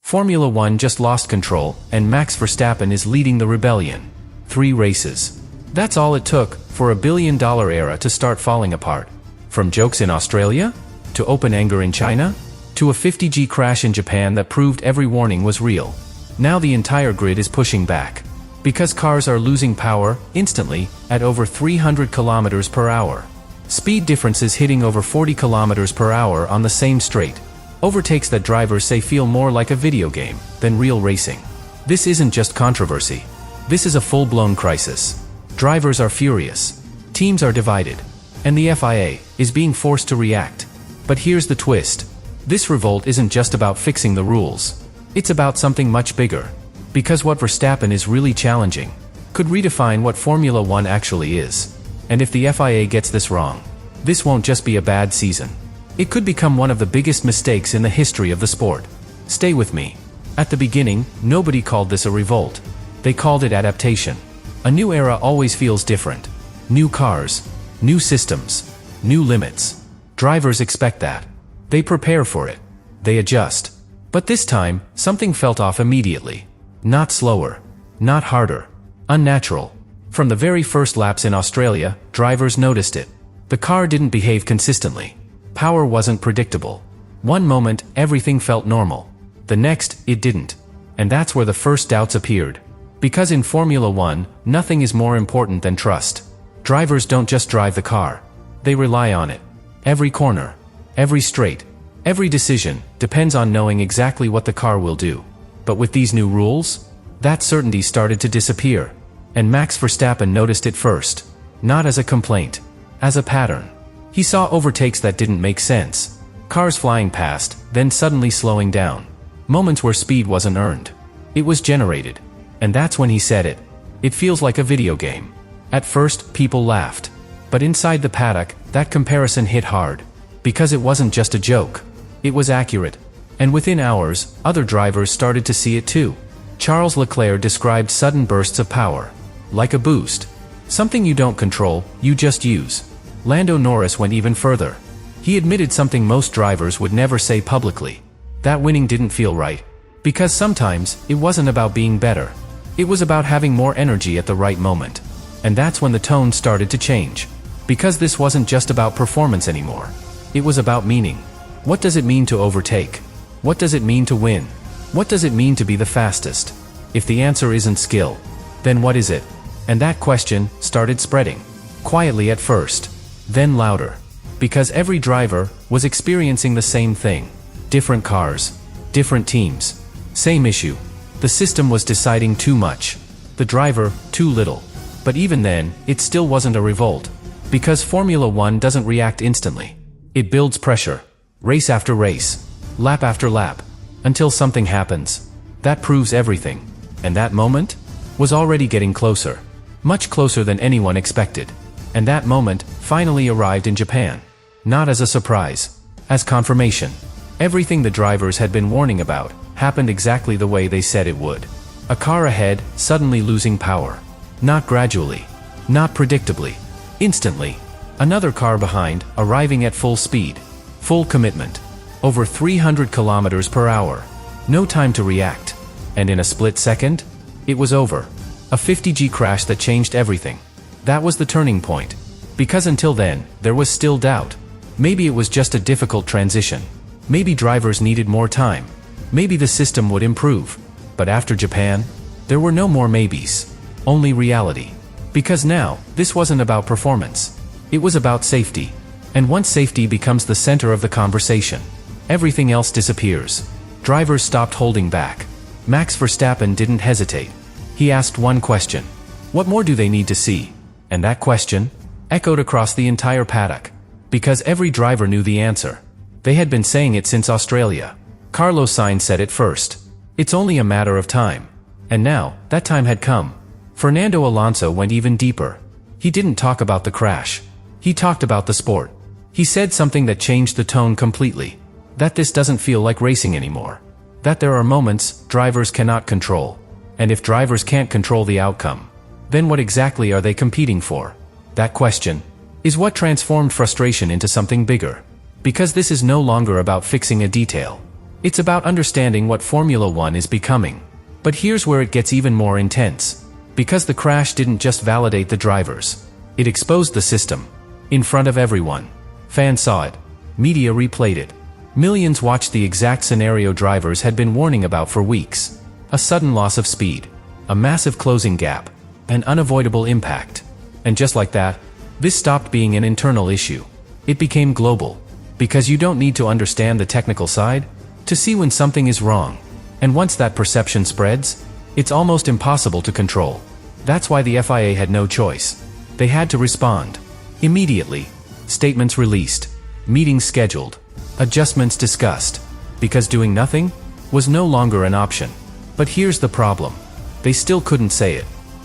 Formula One just lost control, and Max Verstappen is leading the rebellion. 3 races. That's all it took for a billion-dollar era to start falling apart. From jokes in Australia, to open anger in China, to a 50G crash in Japan that proved every warning was real. Now the entire grid is pushing back. Because cars are losing power, instantly, at over 300 kilometers per hour. Speed differences hitting over 40 kilometers per hour on the same straight. Overtakes that drivers say feel more like a video game than real racing. This isn't just controversy. This is a full-blown crisis. Drivers are furious. Teams are divided. And the FIA is being forced to react. But here's the twist. This revolt isn't just about fixing the rules. It's about something much bigger. Because what Verstappen is really challenging could redefine what Formula One actually is. And if the FIA gets this wrong, this won't just be a bad season. It could become one of the biggest mistakes in the history of the sport. Stay with me. At the beginning, nobody called this a revolt. They called it adaptation. A new era always feels different. New cars, new systems, new limits. Drivers expect that. They prepare for it. They adjust. But this time, something felt off immediately. Not slower. Not harder. Unnatural. From the very first laps in Australia, drivers noticed it. The car didn't behave consistently. Power wasn't predictable. One moment, everything felt normal. The next, it didn't. And that's where the first doubts appeared. Because in Formula One, nothing is more important than trust. Drivers don't just drive the car. They rely on it. Every corner, every straight, every decision depends on knowing exactly what the car will do. But with these new rules, that certainty started to disappear. And Max Verstappen noticed it first. Not as a complaint. As a pattern. He saw overtakes that didn't make sense. Cars flying past, then suddenly slowing down. Moments where speed wasn't earned. It was generated. And that's when he said it. It feels like a video game. At first, people laughed. But inside the paddock, that comparison hit hard. Because it wasn't just a joke. It was accurate. And within hours, other drivers started to see it too. Charles Leclerc described sudden bursts of power. Like a boost. Something you don't control, you just use. Lando Norris went even further. He admitted something most drivers would never say publicly. That winning didn't feel right. Because sometimes, it wasn't about being better. It was about having more energy at the right moment. And that's when the tone started to change. Because this wasn't just about performance anymore. It was about meaning. What does it mean to overtake? What does it mean to win? What does it mean to be the fastest? If the answer isn't skill, then what is it? And that question started spreading. Quietly at first. Then louder. Because every driver was experiencing the same thing. Different cars. Different teams. Same issue. The system was deciding too much. The driver, too little. But even then, it still wasn't a revolt. Because Formula One doesn't react instantly. It builds pressure. Race after race. Lap after lap. Until something happens. That proves everything. And that moment? Was already getting closer. Much closer than anyone expected. And that moment finally arrived in Japan. Not as a surprise. As confirmation. Everything the drivers had been warning about happened exactly the way they said it would. A car ahead, suddenly losing power. Not gradually. Not predictably. Instantly. Another car behind, arriving at full speed. Full commitment. Over 300 kilometers per hour. No time to react. And in a split second, it was over. A 50G crash that changed everything. That was the turning point. Because until then, there was still doubt. Maybe it was just a difficult transition. Maybe drivers needed more time. Maybe the system would improve. But after Japan, there were no more maybes. Only reality. Because now, this wasn't about performance. It was about safety. And once safety becomes the center of the conversation, everything else disappears. Drivers stopped holding back. Max Verstappen didn't hesitate. He asked one question. What more do they need to see? And that question echoed across the entire paddock. Because every driver knew the answer. They had been saying it since Australia. Carlos Sainz said it first. It's only a matter of time. And now, that time had come. Fernando Alonso went even deeper. He didn't talk about the crash. He talked about the sport. He said something that changed the tone completely. That this doesn't feel like racing anymore. That there are moments drivers cannot control. And if drivers can't control the outcome, then what exactly are they competing for? That question is what transformed frustration into something bigger. Because this is no longer about fixing a detail. It's about understanding what Formula One is becoming. But here's where it gets even more intense. Because the crash didn't just validate the drivers. It exposed the system. In front of everyone. Fans saw it. Media replayed it. Millions watched the exact scenario drivers had been warning about for weeks. A sudden loss of speed. A massive closing gap. An unavoidable impact. And just like that, this stopped being an internal issue. It became global. Because you don't need to understand the technical side to see when something is wrong. And once that perception spreads, it's almost impossible to control. That's why the FIA had no choice. They had to respond. Immediately. Statements released. Meetings scheduled. Adjustments discussed. Because doing nothing was no longer an option. But here's the problem. They still couldn't say it.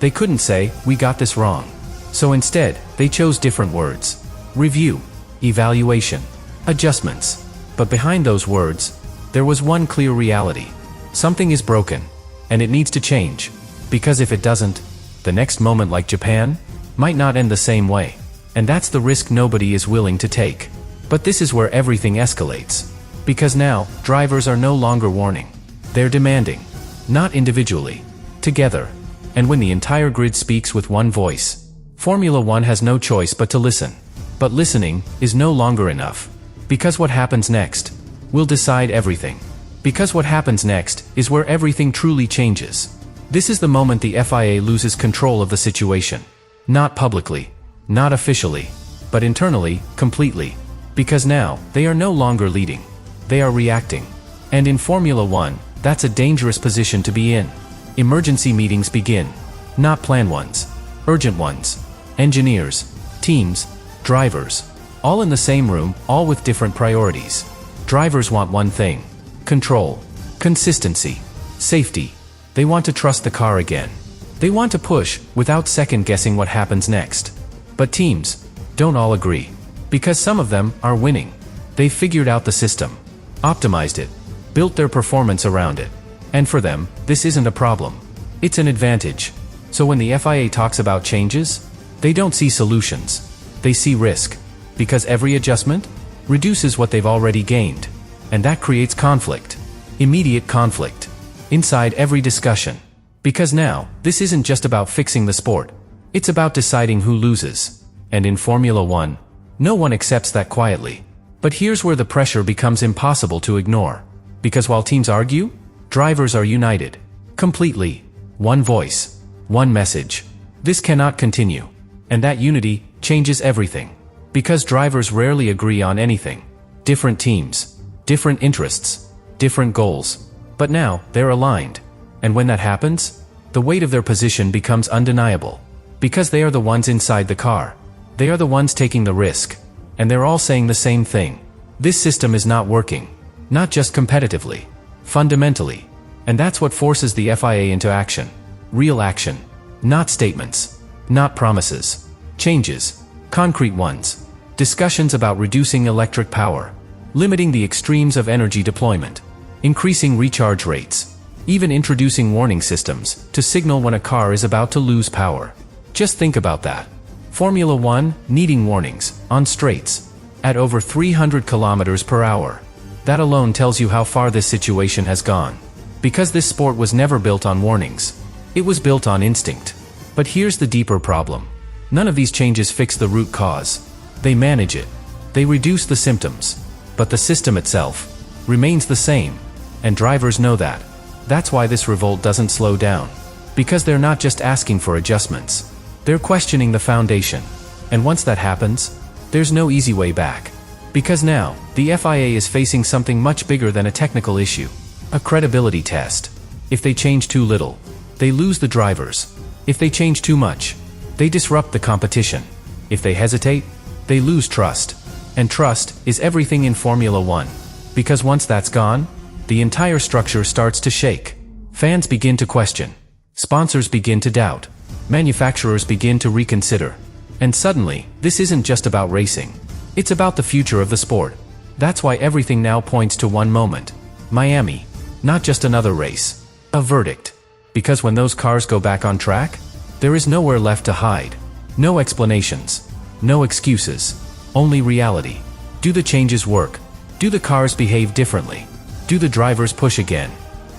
They couldn't say, "We got this wrong." So instead, they chose different words. Review. Evaluation. Adjustments. But behind those words, there was one clear reality. Something is broken. And it needs to change. Because if it doesn't, the next moment, like Japan, might not end the same way. And that's the risk nobody is willing to take. But this is where everything escalates. Because now, drivers are no longer warning. They're demanding. Not individually. Together. And when the entire grid speaks with one voice, Formula One has no choice but to listen. But listening is no longer enough. Because what happens next will decide everything. Because what happens next is where everything truly changes. This is the moment the FIA loses control of the situation. Not publicly. Not officially. But internally, completely. Because now, they are no longer leading. They are reacting. And in Formula One, that's a dangerous position to be in. Emergency meetings begin. Not planned ones. Urgent ones. Engineers. Teams. Drivers. All in the same room, all with different priorities. Drivers want one thing. Control. Consistency. Safety. They want to trust the car again. They want to push, without second-guessing what happens next. But teams don't all agree. Because some of them are winning. They figured out the system. Optimized it. Built their performance around it. And for them, this isn't a problem. It's an advantage. So when the FIA talks about changes, they don't see solutions. They see risk. Because every adjustment reduces what they've already gained. And that creates conflict. Immediate conflict. Inside every discussion. Because now, this isn't just about fixing the sport. It's about deciding who loses. And in Formula One, no one accepts that quietly. But here's where the pressure becomes impossible to ignore. Because while teams argue, drivers are united. Completely. One voice. One message. This cannot continue. And that unity changes everything. Because drivers rarely agree on anything. Different teams. Different interests. Different goals. But now, they're aligned. And when that happens, the weight of their position becomes undeniable. Because they are the ones inside the car. They are the ones taking the risk. And they're all saying the same thing. This system is not working. Not just competitively. Fundamentally. And that's what forces the FIA into action. Real action. Not statements. Not promises. Changes. Concrete ones. Discussions about reducing electric power. Limiting the extremes of energy deployment. Increasing recharge rates. Even introducing warning systems to signal when a car is about to lose power. Just think about that. Formula One needing warnings on straights at over 300 kilometers per hour. That alone tells you how far this situation has gone. Because this sport was never built on warnings. It was built on instinct. But here's the deeper problem. None of these changes fix the root cause. They manage it. They reduce the symptoms. But the system itself remains the same. And drivers know that. That's why this revolt doesn't slow down. Because they're not just asking for adjustments. They're questioning the foundation. And once that happens, there's no easy way back. Because now, the FIA is facing something much bigger than a technical issue. A credibility test. If they change too little, they lose the drivers. If they change too much, they disrupt the competition. If they hesitate, they lose trust. And trust is everything in Formula One. Because once that's gone, the entire structure starts to shake. Fans begin to question. Sponsors begin to doubt. Manufacturers begin to reconsider. And suddenly, this isn't just about racing. It's about the future of the sport. That's why everything now points to one moment. Miami. Not just another race. A verdict. Because when those cars go back on track, there is nowhere left to hide. No explanations. No excuses. Only reality. Do the changes work? Do the cars behave differently? Do the drivers push again?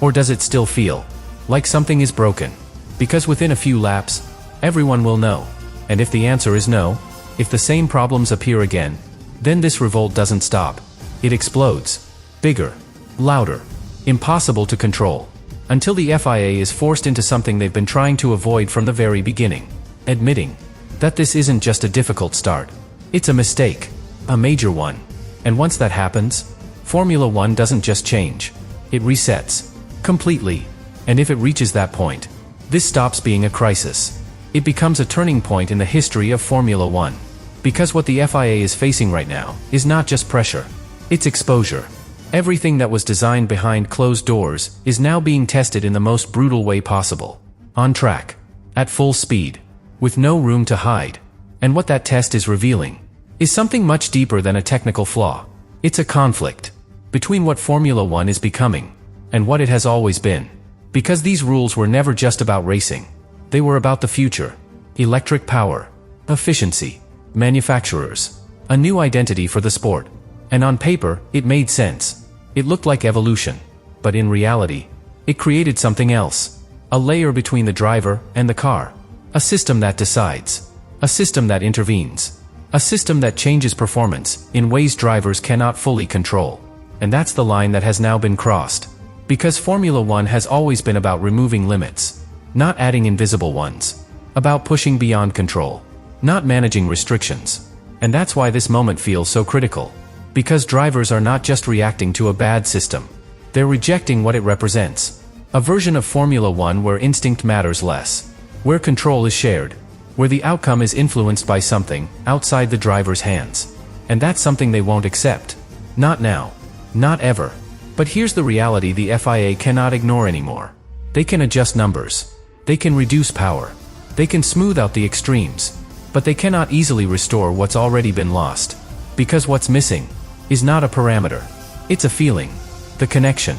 Or does it still feel like something is broken? Because within a few laps, everyone will know. And if the answer is no, if the same problems appear again, then this revolt doesn't stop. It explodes. Bigger, louder, impossible to control. Until the FIA is forced into something they've been trying to avoid from the very beginning. Admitting that this isn't just a difficult start. It's a mistake. A major one. And once that happens, Formula One doesn't just change. It resets. Completely. And if it reaches that point, this stops being a crisis. It becomes a turning point in the history of Formula One. Because what the FIA is facing right now is not just pressure. It's exposure. Everything that was designed behind closed doors is now being tested in the most brutal way possible. On track. At full speed. With no room to hide. And what that test is revealing is something much deeper than a technical flaw. It's a conflict between what Formula One is becoming and what it has always been. Because these rules were never just about racing. They were about the future. Electric power. Efficiency. Manufacturers. A new identity for the sport. And on paper, it made sense. It looked like evolution. But in reality, it created something else. A layer between the driver and the car. A system that decides. A system that intervenes. A system that changes performance in ways drivers cannot fully control. And that's the line that has now been crossed. Because Formula One has always been about removing limits, not adding invisible ones. About pushing beyond control, not managing restrictions. And that's why this moment feels so critical. Because drivers are not just reacting to a bad system. They're rejecting what it represents. A version of Formula One where instinct matters less. Where control is shared. Where the outcome is influenced by something outside the driver's hands. And that's something they won't accept. Not now. Not ever. But here's the reality the FIA cannot ignore anymore. They can adjust numbers. They can reduce power. They can smooth out the extremes. But they cannot easily restore what's already been lost. Because what's missing is not a parameter. It's a feeling. The connection.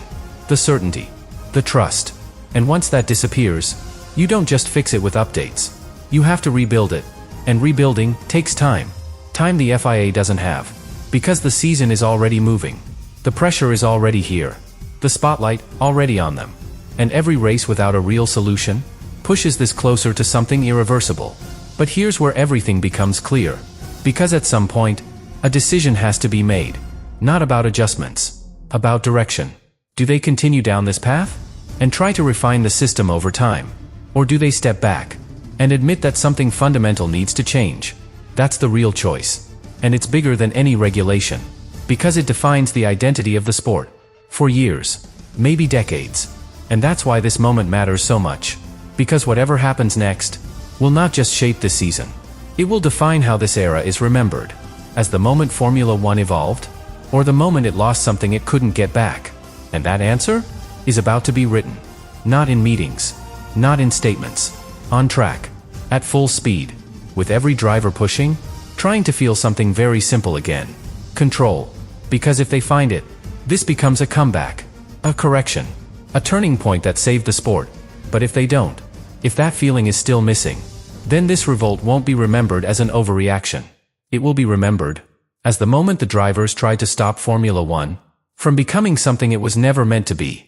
The certainty. The trust. And once that disappears, you don't just fix it with updates. You have to rebuild it. And rebuilding takes time. Time the FIA doesn't have. Because the season is already moving. The pressure is already here. The spotlight already on them. And every race without a real solution pushes this closer to something irreversible. But here's where everything becomes clear. Because at some point, a decision has to be made. Not about adjustments. About direction. Do they continue down this path? And try to refine the system over time? Or do they step back and admit that something fundamental needs to change? That's the real choice. And it's bigger than any regulation. Because it defines the identity of the sport. For years. Maybe decades. And that's why this moment matters so much. Because whatever happens next will not just shape this season. It will define how this era is remembered. As the moment Formula One evolved? Or the moment it lost something it couldn't get back? And that answer is about to be written. Not in meetings. Not in statements. On track. At full speed. With every driver pushing, trying to feel something very simple again. Control. Because if they find it, this becomes a comeback. A correction. A turning point that saved the sport. But if they don't, if that feeling is still missing, then this revolt won't be remembered as an overreaction. It will be remembered as the moment the drivers tried to stop Formula One from becoming something it was never meant to be.